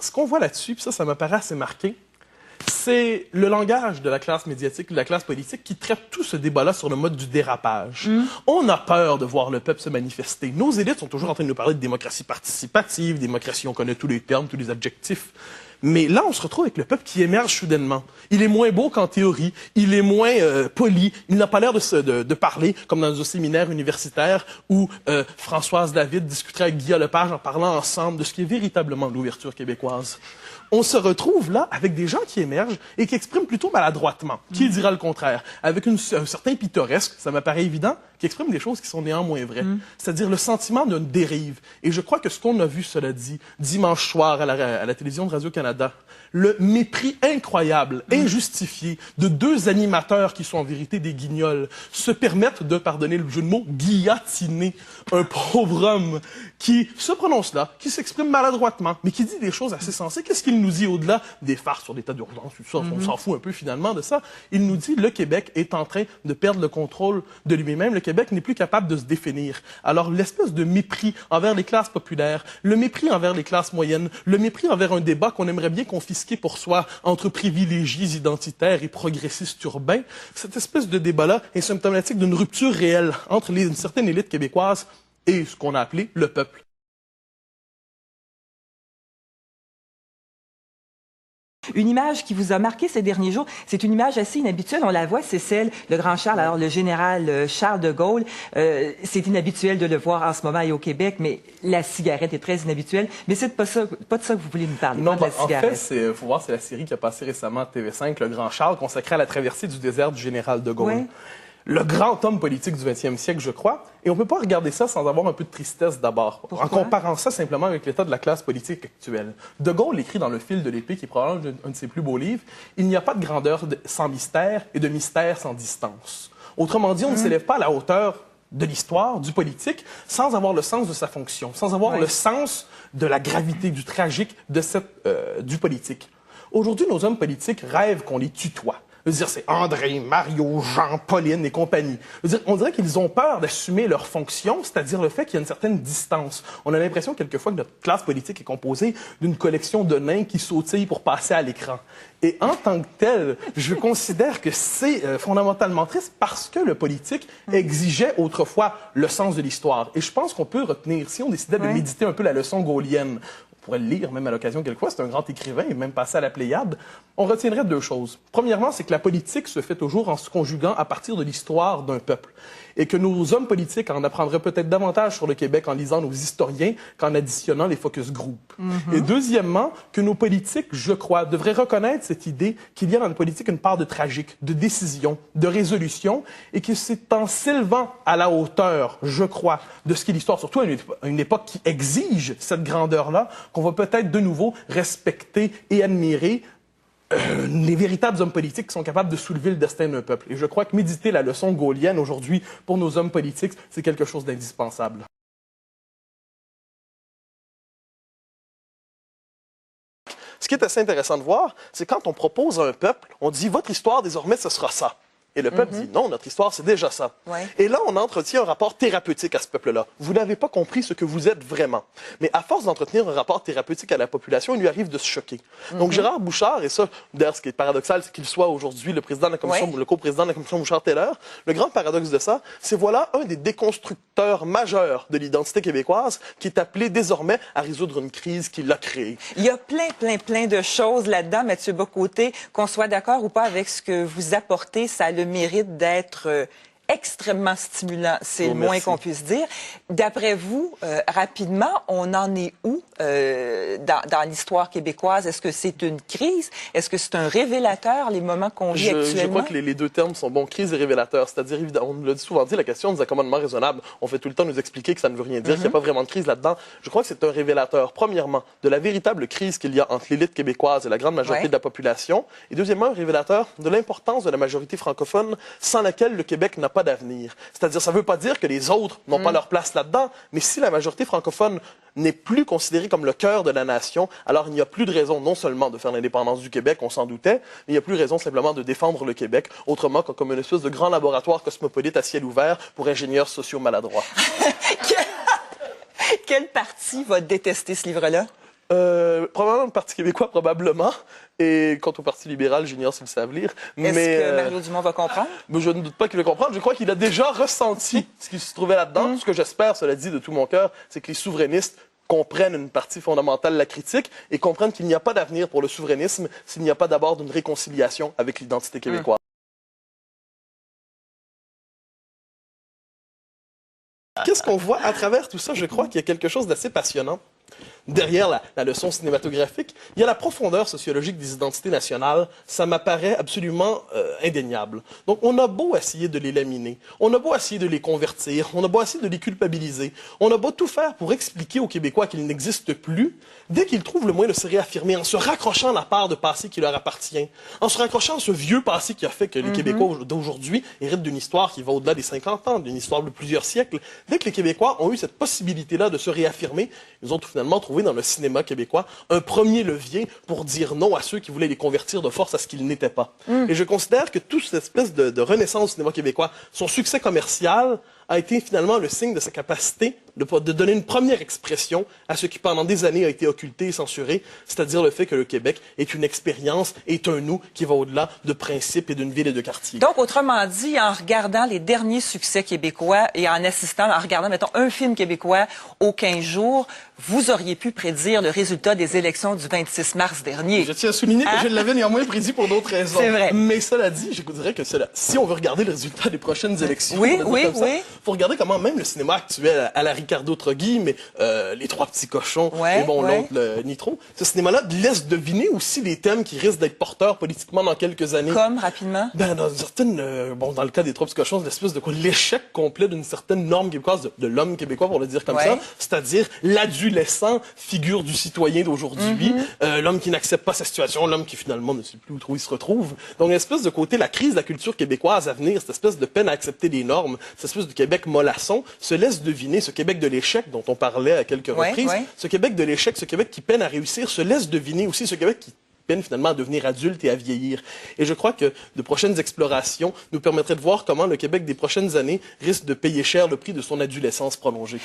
ce qu'on voit là-dessus, puis ça me paraît assez marqué, c'est le langage de la classe médiatique, de la classe politique qui traite tout ce débat-là sur le mode du dérapage. On a peur de voir le peuple se manifester. Nos élites sont toujours en train de nous parler de démocratie participative, démocratie, on connaît tous les termes, tous les adjectifs. Mais là, on se retrouve avec le peuple qui émerge soudainement. Il est moins beau qu'en théorie, il est moins poli, il n'a pas l'air de parler comme dans un séminaire universitaire où Françoise David discuterait avec Guy Lepage en parlant ensemble de ce qui est véritablement l'ouverture québécoise. On se retrouve là avec des gens qui émergent et qui expriment plutôt maladroitement. Qui dira le contraire? Avec un certain pittoresque, ça m'apparaît évident, qui exprime des choses qui sont néanmoins vraies. C'est-à-dire le sentiment d'une dérive. Et je crois que ce qu'on a vu, cela dit, dimanche soir à la télévision de Radio-Canada, le mépris incroyable, injustifié de deux animateurs qui sont en vérité des guignols, se permettent de, pardonner le jeu de mots, guillotiner un pauvre homme qui se prononce là, qui s'exprime maladroitement, mais qui dit des choses assez sensées. Qu'est-ce qu'il nous dit au-delà des farces sur l'état d'urgence, tout ça, on s'en fout un peu finalement de ça. Il nous dit le Québec est en train de perdre le contrôle de lui-même. Le Québec n'est plus capable de se définir. Alors l'espèce de mépris envers les classes populaires, le mépris envers les classes moyennes, le mépris envers un débat qu'on aimerait bien confisquer pour soi entre privilégiés identitaires et progressistes urbains, cette espèce de débat-là est symptomatique d'une rupture réelle entre une certaine élite québécoise et ce qu'on a appelé le peuple. Une image qui vous a marqué ces derniers jours, c'est une image assez inhabituelle. On la voit, c'est celle de Grand Charles, alors le général Charles de Gaulle. C'est inhabituel de le voir en ce moment et au Québec, mais la cigarette est très inhabituelle. Mais c'est pas de ça que vous voulez nous parler. Non, pas de la cigarette. En fait, faut voir, c'est la série qui a passé récemment à TV5, Le Grand Charles, consacrée à la traversée du désert du général de Gaulle. Oui. Le grand homme politique du 20e siècle, je crois. Et on peut pas regarder ça sans avoir un peu de tristesse d'abord. En comparant ça simplement avec l'état de la classe politique actuelle. De Gaulle écrit dans Le fil de l'épée, qui est probablement un de ses plus beaux livres, « Il n'y a pas de grandeur sans mystère et de mystère sans distance ». Autrement dit, on ne s'élève pas à la hauteur de l'histoire, du politique, sans avoir le sens de sa fonction, sans avoir le sens de la gravité, du tragique du politique. Aujourd'hui, nos hommes politiques rêvent qu'on les tutoie. Je veux dire, c'est André, Mario, Jean, Pauline et compagnie. Je veux dire, on dirait qu'ils ont peur d'assumer leur fonction, c'est-à-dire le fait qu'il y a une certaine distance. On a l'impression quelquefois que notre classe politique est composée d'une collection de nains qui sautillent pour passer à l'écran. Et en tant que tel, je considère que c'est fondamentalement triste parce que le politique exigeait autrefois le sens de l'histoire. Et je pense qu'on peut retenir, si on décidait de méditer un peu la leçon gaulienne, on pourrait le lire même à l'occasion quelquefois, c'est un grand écrivain et même passé à la Pléiade, on retiendrait deux choses. Premièrement, c'est que la politique se fait toujours en se conjuguant à partir de l'histoire d'un peuple. Et que nos hommes politiques en apprendraient peut-être davantage sur le Québec en lisant nos historiens qu'en additionnant les focus group. Et deuxièmement, que nos politiques, je crois, devraient reconnaître cette idée qu'il y a dans la politique une part de tragique, de décision, de résolution, et que c'est en s'élevant à la hauteur, je crois, de ce qu'est l'histoire, surtout à une époque qui exige cette grandeur-là, qu'on va peut-être de nouveau respecter et admirer les véritables hommes politiques qui sont capables de soulever le destin d'un peuple. Et je crois que méditer la leçon gaulienne aujourd'hui pour nos hommes politiques, c'est quelque chose d'indispensable. Ce qui est assez intéressant de voir, c'est quand on propose à un peuple, on dit « votre histoire, désormais, ce sera ça ». Et le peuple dit non, notre histoire, c'est déjà ça. Et là, on entretient un rapport thérapeutique à ce peuple-là. Vous n'avez pas compris ce que vous êtes vraiment. Mais à force d'entretenir un rapport thérapeutique à la population, il lui arrive de se choquer. Donc Gérard Bouchard, et ça, d'ailleurs, ce qui est paradoxal, c'est qu'il soit aujourd'hui le président de la commission, le coprésident de la commission Bouchard-Taylor. Le grand paradoxe de ça, c'est voilà un des déconstructeurs majeurs de l'identité québécoise qui est appelé désormais à résoudre une crise qu'il a créée. Il y a plein de choses là-dedans, Mathieu Bock-Côté, qu'on soit d'accord ou pas avec ce que vous apportez, ça a le mérite d'être extrêmement stimulant, c'est le moins qu'on puisse dire. D'après vous, rapidement, on en est où dans l'histoire québécoise? Est-ce que c'est une crise? Est-ce que c'est un révélateur, les moments qu'on vit actuellement? Je crois que les deux termes sont bons, crise et révélateur. C'est-à-dire, évidemment, on l'a souvent dit, la question des accommodements raisonnables, on fait tout le temps nous expliquer que ça ne veut rien dire, qu'il n'y a pas vraiment de crise là-dedans. Je crois que c'est un révélateur, premièrement, de la véritable crise qu'il y a entre l'élite québécoise et la grande majorité de la population, et deuxièmement, un révélateur de l'importance de la majorité francophone sans laquelle le Québec n'a pas d'avenir. C'est-à-dire, ça ne veut pas dire que les autres n'ont pas leur place là-dedans, mais si la majorité francophone n'est plus considérée comme le cœur de la nation, alors il n'y a plus de raison non seulement de faire l'indépendance du Québec, on s'en doutait, mais il n'y a plus de raison simplement de défendre le Québec, autrement que comme une espèce de grand laboratoire cosmopolite à ciel ouvert pour ingénieurs sociaux maladroits. Quel parti va détester ce livre-là? Probablement le Parti québécois, probablement. Et quant au Parti libéral, j'ignore s'ils savent lire. Est-ce que Mario Dumont va comprendre? Je ne doute pas qu'il va comprendre. Je crois qu'il a déjà ressenti ce qui se trouvait là-dedans. Ce que j'espère, cela dit, de tout mon cœur, c'est que les souverainistes comprennent une partie fondamentale de la critique et comprennent qu'il n'y a pas d'avenir pour le souverainisme s'il n'y a pas d'abord d'une réconciliation avec l'identité québécoise. Qu'est-ce qu'on voit à travers tout ça? Je crois qu'il y a quelque chose d'assez passionnant. Derrière la leçon cinématographique, il y a la profondeur sociologique des identités nationales. Ça m'apparaît absolument indéniable. Donc, on a beau essayer de les laminer, on a beau essayer de les convertir, on a beau essayer de les culpabiliser, on a beau tout faire pour expliquer aux Québécois qu'ils n'existent plus, dès qu'ils trouvent le moyen de se réaffirmer en se raccrochant à la part de passé qui leur appartient, en se raccrochant à ce vieux passé qui a fait que les Québécois d'aujourd'hui héritent d'une histoire qui va au-delà des 50 ans, d'une histoire de plusieurs siècles. Dès que les Québécois ont eu cette possibilité-là de se réaffirmer, ils ont tout finalement trouvé dans le cinéma québécois un premier levier pour dire non à ceux qui voulaient les convertir de force à ce qu'ils n'étaient pas. Et je considère que toute cette espèce de renaissance du cinéma québécois, son succès commercial a été finalement le signe de sa capacité de donner une première expression à ce qui pendant des années a été occulté et censuré, c'est-à-dire le fait que le Québec est une expérience, est un nous qui va au-delà de principes et d'une ville et de quartier. Donc, autrement dit, en regardant les derniers succès québécois et en regardant, mettons, un film québécois aux 15 jours, vous auriez pu prédire le résultat des élections du 26 mars dernier. Je tiens à souligner que je l'avais néanmoins prédit pour d'autres raisons. C'est vrai. Mais cela dit, je vous dirais que si on veut regarder le résultat des prochaines élections, faut regarder comment même le cinéma actuel, à la Ricardo Troggi, mais Les Trois Petits Cochons et l'oncle Nitro, ce cinéma-là laisse deviner aussi des thèmes qui risquent d'être porteurs politiquement dans quelques années. Comme, rapidement? Dans une certaine, dans le cas des Trois Petits Cochons, c'est l'espèce de quoi, l'échec complet d'une certaine norme québécoise, de l'homme québécois, pour le dire comme ça, c'est-à-dire l'adolescent, figure du citoyen d'aujourd'hui, l'homme qui n'accepte pas sa situation, l'homme qui finalement ne sait plus où il se retrouve. Donc, une espèce de côté, la crise de la culture québécoise à venir, cette espèce de peine à accepter les normes, cette espèce de Québec mollasson, se laisse deviner ce Québec de l'échec dont on parlait à quelques reprises. Ce Québec de l'échec, ce Québec qui peine à réussir, se laisse deviner aussi ce Québec qui peine finalement à devenir adulte et à vieillir. Et je crois que de prochaines explorations nous permettraient de voir comment le Québec des prochaines années risque de payer cher le prix de son adolescence prolongée.